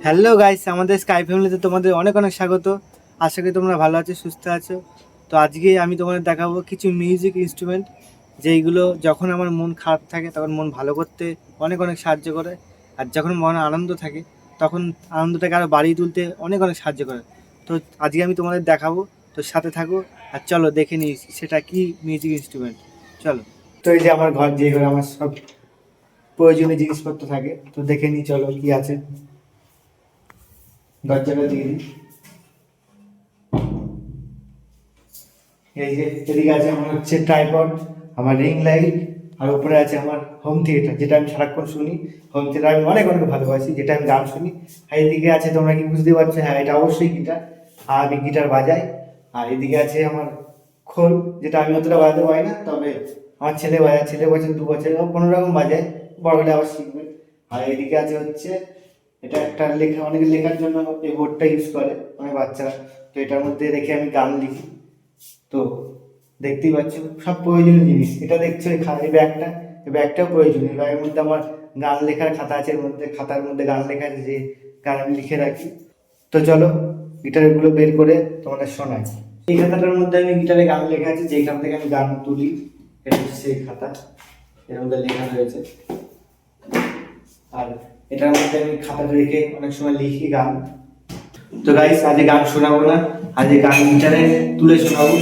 Hello guys, আমাদের sky ফ্যামিলিতে তোমাদের অনেক অনেক স্বাগত। আশা করি তোমরা ভালো আছো, সুস্থ আছো। তো আজকে আমি তোমাদের দেখাবো কিছু মিউজিক ইনস্ট্রুমেন্ট, যেইগুলো যখন আমার মন খারাপ থাকে তখন মন ভালো করতে অনেক অনেক সাহায্য করে, আর যখন মনে আনন্দ থাকে তখন আনন্দটাকে আরও বাড়িয়ে তুলতে অনেক অনেক সাহায্য করে। তো আজকে আমি তোমাদের দেখাবো, তো সাথে থাকো আর চলো দেখে নিই সেটা কি মিউজিক ইনস্ট্রুমেন্ট। চলো। তো এই যে আমার ঘর, যে ঘরে আমার সব প্রয়োজনীয় জিনিসপত্র থাকে, তো দেখে নিই চলো কি আছে। দরজাটা দিয়ে দিই। এই যে এদিকে আছে আমার হচ্ছে ট্রাইপড, আমার রিং লাইট, আর উপরে আছে আমার হোম থিয়েটার, যেটা আমি সারাক্ষণ শুনি। হোম থিয়েটার আমি অনেক অনেক ভালোবাসি, যেটা আমি গান শুনি। আর এদিকে আছে, তোমরা কি বুঝতে পারছো? হ্যাঁ, এটা অবশ্যই গিটার, আর আমি গিটার বাজাই। আর এদিকে আছে আমার খোল, যেটা আমি অতটা বাজাতে পারি না, তবে আমার ছেলে বাজায়। ছেলে বছর 2 বছর, ও কোনো রকম বাজায়, বড় হলে আবার শিখবে। আর এদিকে আছে হচ্ছে, এটা একটা লেখা, অনেকে লেখার জন্য এই বোর্ডটা ইউজ করে অনেক বাচ্চারা। তো এটার মধ্যে রেখে আমি গান লিখি। তো দেখতেই পাচ্ছ সব প্রয়োজনীয় জিনিস। এটা দেখছো এই ব্যাগটা, এই ব্যাগটাও প্রয়োজনীয়। ব্যাগের মধ্যে আমার গান লেখার খাতা আছে, এর মধ্যে খাতার মধ্যে গান লেখা আছে, যে গান আমি লিখে রাখি। তো চলো গিটারগুলো বের করে তোমাদের শোনাই। এই খাতাটার মধ্যে আমি গিটারে গান লেখা আছে, যেখান থেকে আমি গান তুলি। এটা হচ্ছে সেই খাতা, এর মধ্যে লেখা হয়েছে। আর এটার মধ্যে আমি খাতাটা রেখে অনেক সময় লিখি গান। তো গাইস, আজ গান শোনাবো না, আজ গান গিটারে তুলে শোনাবো।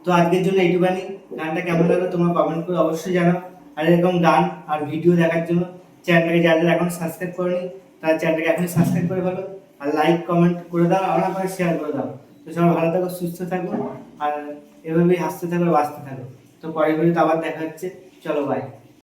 তো আজকের জন্য এইটুখানি। গানটা কেমন লাগলো তোমরা কমেন্ট করে অবশ্যই জানাও। আর এরকম গান আর ভিডিও দেখার জন্য চ্যানেলটাকে যারা এখন সাবস্ক্রাইব করেনি, তারা চ্যানেলটাকে এখনই সাবস্ক্রাইব করে ফেলো। আর লাইক কমেন্ট করে দাও, আর আমার শেয়ার করে দাও। তো সবাই ভালো থাকো, সুস্থ থাকো, আর এভাবেই হাসতে থাকো, বাঁচতে থাকো। তো পরের ভিডিওতে আবার দেখা হচ্ছে। চলো বাই।